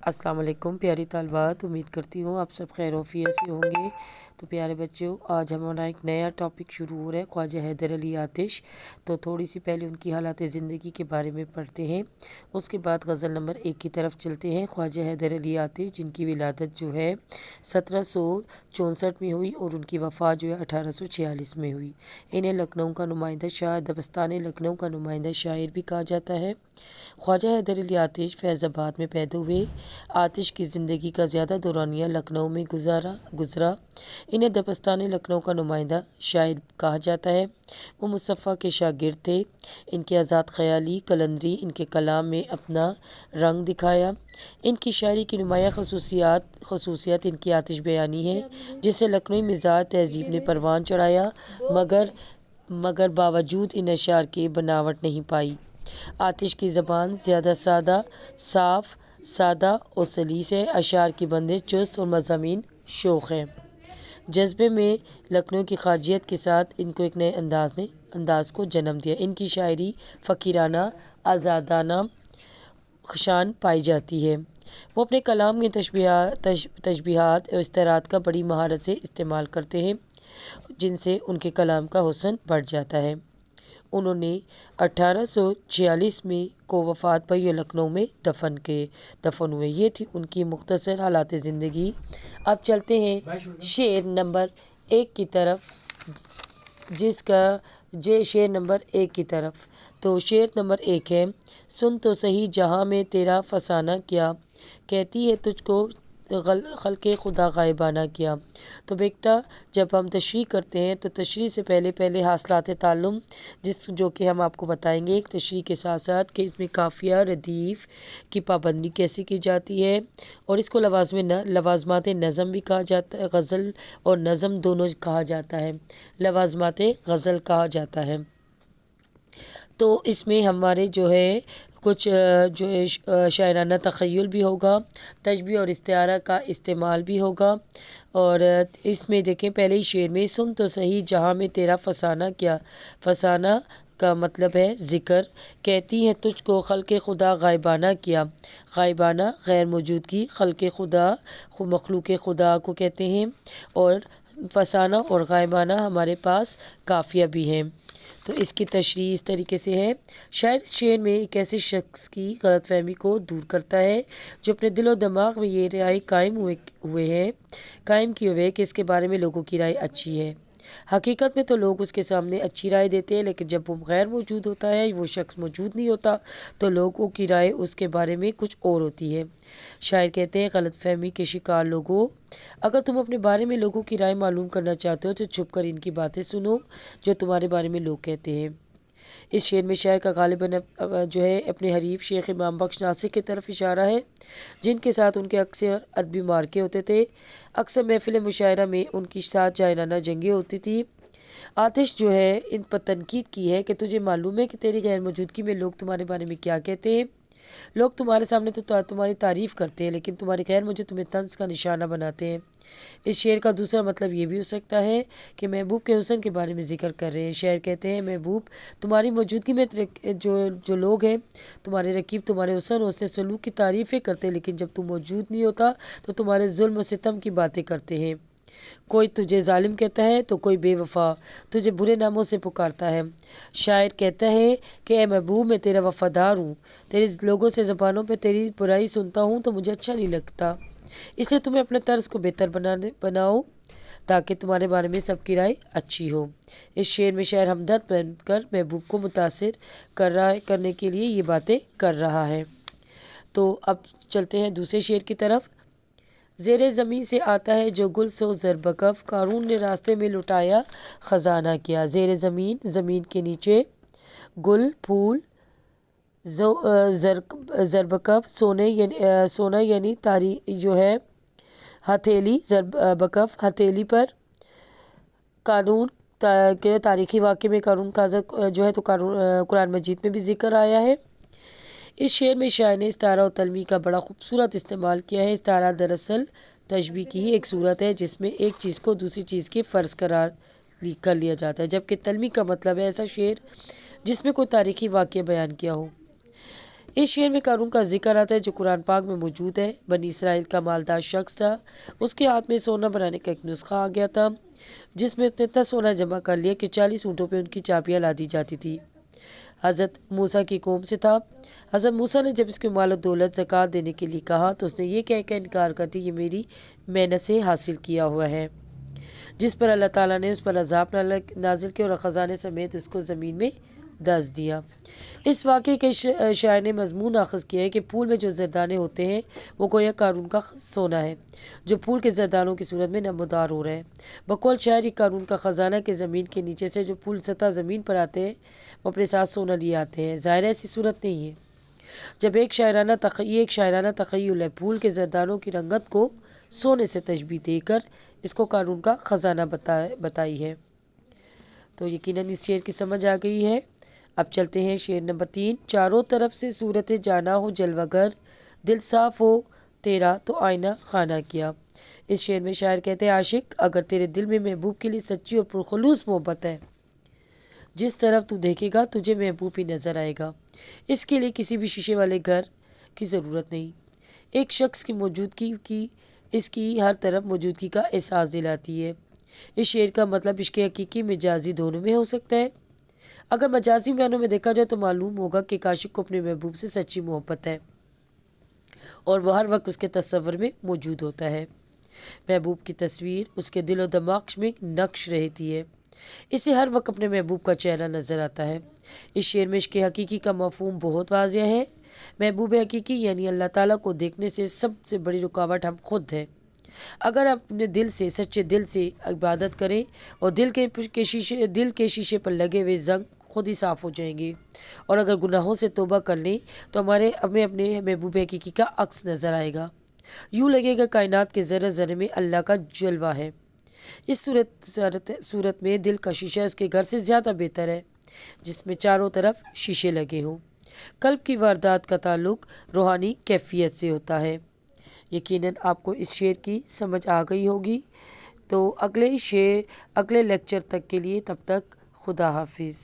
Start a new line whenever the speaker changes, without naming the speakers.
السلام علیکم پیاری طالبات، امید کرتی ہوں آپ سب خیر وفیت سے ہوں گے۔ تو پیارے بچوں، آج ہمارا ایک نیا ٹاپک شروع ہو رہا ہے، خواجہ حیدر علی آتش۔ تو تھوڑی سی پہلے ان کی حالات زندگی کے بارے میں پڑھتے ہیں، اس کے بعد غزل نمبر 1 کی طرف چلتے ہیں۔ خواجہ حیدر علی آتش جن کی ولادت جو ہے 1764 میں ہوئی اور ان کی وفات جو ہے 1846 میں ہوئی۔ انہیں لکھنؤ کا نمائندہ شاعر، دبستان لکھنؤ کا نمائندہ شاعر بھی کہا جاتا ہے۔ خواجہ حیدر علی آتش فیض آباد میں پیدا ہوئے۔ آتش کی زندگی کا زیادہ دورانیہ لکھنؤ میں گزرا۔ انہیں دبستان لکھنؤ کا نمائندہ شاعر کہا جاتا ہے۔ وہ مصفح کے شاگرد تھے۔ ان کی آزاد خیالی، قلندری، ان کے کلام میں اپنا رنگ دکھایا۔ ان کی شاعری کی نمایاں خصوصیت ان کی آتش بیانی ہے، جسے لکھنؤی مزاج تہذیب نے پروان چڑھایا، مگر باوجود ان اشعار کی بناوٹ نہیں پائی۔ آتش کی زبان زیادہ صاف، سادہ اور سلیس ہے۔ اشعار کی بندش چست اور مضامین شوخ ہیں۔ جذبے میں لکھنؤ کی خارجیت کے ساتھ ان کو ایک نئے انداز کو جنم دیا۔ ان کی شاعری فقیرانہ، آزادانہ شان پائی جاتی ہے۔ وہ اپنے کلام میں تشبیہات اور استعارات کا بڑی مہارت سے استعمال کرتے ہیں، جن سے ان کے کلام کا حسن بڑھ جاتا ہے۔ انہوں نے 1846 میں کو وفات پائی اور لکھنؤ میں دفن ہوئے۔ یہ تھی ان کی مختصر حالات زندگی۔ اب چلتے ہیں شعر نمبر 1 کی طرف، شعر نمبر 1 کی طرف۔ تو شعر نمبر 1 ہے: سن تو سہی جہاں میں تیرا فسانہ کیا، کہتی ہے تجھ کو خلق خدا غائبانہ کیا۔ تو بیٹا، جب ہم تشریح کرتے ہیں تو تشریح سے پہلے حاصلات تعلم، جو کہ ہم آپ کو بتائیں گے ایک تشریح کے ساتھ ساتھ کہ اس میں قافیہ ردیف کی پابندی کیسے کی جاتی ہے، اور اس کو لوازمات نظم بھی کہا جاتا ہے۔ غزل اور نظم دونوں کہا جاتا ہے، لوازمات غزل کہا جاتا ہے۔ تو اس میں ہمارے جو ہے کچھ جو شاعرانہ تخیل بھی ہوگا، تشبیہ اور استعارہ کا استعمال بھی ہوگا۔ اور اس میں دیکھیں پہلے ہی شعر میں سن تو سہی جہاں میں تیرا فسانہ کیا، فسانہ کا مطلب ہے ذکر، کہتی ہے تجھ کو خلق خدا غائبانہ کیا، غائبانہ غیر موجودگی، خلق خدا مخلوق خدا کو کہتے ہیں، اور فسانہ اور غائبانہ ہمارے پاس قافیہ بھی ہیں۔ تو اس کی تشریح اس طریقے سے ہے: شاعر شعر میں ایک ایسے شخص کی غلط فہمی کو دور کرتا ہے جو اپنے دل و دماغ میں یہ رائے قائم کیے ہوئے کہ اس کے بارے میں لوگوں کی رائے اچھی ہے۔ حقیقت میں تو لوگ اس کے سامنے اچھی رائے دیتے ہیں، لیکن جب وہ غیر موجود ہوتا ہے، وہ شخص موجود نہیں ہوتا، تو لوگوں کی رائے اس کے بارے میں کچھ اور ہوتی ہے۔ شاعر کہتے ہیں: غلط فہمی کے شکار لوگوں، اگر تم اپنے بارے میں لوگوں کی رائے معلوم کرنا چاہتے ہو تو چھپ کر ان کی باتیں سنو جو تمہارے بارے میں لوگ کہتے ہیں۔ اس شعر میں شاعر کا غالباً جو ہے اپنے حریف شیخ امام بخش ناصر کی طرف اشارہ ہے، جن کے ساتھ ان کے اکثر ادبی معرکے ہوتے تھے۔ اکثر محفل مشاعرہ میں ان کی ساتھ جائرانہ جنگیں ہوتی تھیں۔ آتش جو ہے ان پر تنقید کی ہے کہ تجھے معلوم ہے کہ تیری غیر موجودگی میں لوگ تمہارے بارے میں کیا کہتے ہیں۔ لوگ تمہارے سامنے تو تمہاری تعریف کرتے ہیں، لیکن تمہاری غیر موجود تمہیں طنز کا نشانہ بناتے ہیں۔ اس شعر کا دوسرا مطلب یہ بھی ہو سکتا ہے کہ محبوب کے حسن کے بارے میں ذکر کر رہے ہیں۔ شاعر کہتے ہیں: محبوب، تمہاری موجودگی میں جو لوگ ہیں تمہارے رقیب تمہارے حسن و حسن سلوک کی تعریفیں کرتے ہیں، لیکن جب تم موجود نہیں ہوتا تو تمہارے ظلم و ستم کی باتیں کرتے ہیں۔ کوئی تجھے ظالم کہتا ہے تو کوئی بے وفا، تجھے برے ناموں سے پکارتا ہے۔ شاعر کہتا ہے کہ اے محبوب، میں تیرا وفادار ہوں، تیرے لوگوں سے زبانوں پہ تیری برائی سنتا ہوں تو مجھے اچھا نہیں لگتا، اس لیے تمہیں اپنے طرز کو بہتر بناؤ تاکہ تمہارے بارے میں سب کی رائے اچھی ہو۔ اس شعر میں شاعر ہمدرد بن کر محبوب کو متاثر کرنے کے لیے یہ باتیں کر رہا ہے۔ تو اب چلتے ہیں دوسرے شعر کی طرف۔ زیر زمین سے آتا ہے جو گل سو زربکف، قارون نے راستے میں لٹایا خزانہ کیا۔ زیر زمین، زمین کے نیچے، گل پھول، زربکف سونا یعنی جو ہے ہتھیلی، زربکف ہتھیلی پر، قارون کے تاریخی واقعے میں قارون کا جو ہے تو قرآن مجید میں بھی ذکر آیا ہے۔ اس شعر میں شاعر نے استعارہ و تلمیح کا بڑا خوبصورت استعمال کیا ہے۔ استعارہ دراصل تشبیہ کی ہی ایک صورت ہے جس میں ایک چیز کو دوسری چیز کے فرض قرار کر لیا جاتا ہے، جبکہ تلمیح کا مطلب ہے ایسا شعر جس میں کوئی تاریخی واقعہ بیان کیا ہو۔ اس شعر میں قارون کا ذکر آتا ہے جو قرآن پاک میں موجود ہے۔ بنی اسرائیل کا مالدار شخص تھا، اس کے ہاتھ میں سونا بنانے کا ایک نسخہ آ گیا تھا جس میں اس نے اتنا سونا جمع کر لیا کہ 40 اونٹوں پہ ان کی چابیاں لا دی جاتی تھی۔ حضرت موسیٰ کی قوم سے تھا۔ حضرت موسیٰ نے جب اس کی مال و دولت زکوٰۃ دینے کے لیے کہا تو اس نے یہ کہہ کے انکار کر دی، یہ میری محنت سے حاصل کیا ہوا ہے، جس پر اللہ تعالیٰ نے اس پر عذاب نازل کیا اور خزانے سمیت اس کو زمین میں دس دیا۔ اس واقعے کے شاعر نے مضمون اخذ کیا ہے کہ پھول میں جو زردانے ہوتے ہیں وہ گویا قارون کا سونا ہے جو پھول کے زردانوں کی صورت میں نمودار ہو رہا ہے۔ بقول شاعر یہ قارون کا خزانہ کہ زمین کے نیچے سے جو پھول سطح زمین پر آتے ہیں وہ اپنے ساتھ سونا لیے آتے ہیں، ظاہر ایسی صورت نہیں ہے۔ جب ایک شاعرانہ تخیل ہے، پھول کے زردانوں کی رنگت کو سونے سے تشبیہ دے کر اس کو قارون کا خزانہ بتائی ہے۔ تو یقیناً اس شعر کی سمجھ آ گئی ہے۔ اب چلتے ہیں شعر نمبر 3۔ چاروں طرف سے صورت جانا ہو جلوہ گر، دل صاف ہو تیرا تو آئینہ خانہ کیا۔ اس شعر میں شاعر کہتے ہیں عاشق اگر تیرے دل میں محبوب کے لیے سچی اور پرخلوص محبت ہے، جس طرف تو دیکھے گا تجھے محبوب ہی نظر آئے گا۔ اس کے لیے کسی بھی شیشے والے گھر کی ضرورت نہیں۔ ایک شخص کی موجودگی اس کی ہر طرف موجودگی کا احساس دلاتی ہے۔ اس شعر کا مطلب عشق حقیقی مجازی دونوں میں ہو سکتا ہے۔ اگر مجازی معنوں میں دیکھا جائے تو معلوم ہوگا کہ عاشق کو اپنے محبوب سے سچی محبت ہے اور وہ ہر وقت اس کے تصور میں موجود ہوتا ہے۔ محبوب کی تصویر اس کے دل و دماغ میں نقش رہتی ہے، اسے ہر وقت اپنے محبوب کا چہرہ نظر آتا ہے۔ اس شعر میں عشق حقیقی کا مفہوم بہت واضح ہے۔ محبوب حقیقی یعنی اللہ تعالیٰ کو دیکھنے سے سب سے بڑی رکاوٹ ہم خود ہیں۔ اگر آپ اپنے دل سے سچے دل سے عبادت کریں اور دل کے شیشے پر لگے ہوئے زنگ خود ہی صاف ہو جائیں گے، اور اگر گناہوں سے توبہ کر لیں تو ہمیں اپنے محبوب حقیقی کا عکس نظر آئے گا۔ یوں لگے گا کائنات کے ذرے ذرے میں اللہ کا جلوہ ہے۔ اس صورت میں دل کا شیشہ اس کے گھر سے زیادہ بہتر ہے جس میں چاروں طرف شیشے لگے ہوں۔ قلب کی واردات کا تعلق روحانی کیفیت سے ہوتا ہے۔ یقیناً آپ کو اس شعر کی سمجھ آ گئی ہوگی۔ تو اگلے لیکچر تک کے لیے تب تک خدا حافظ۔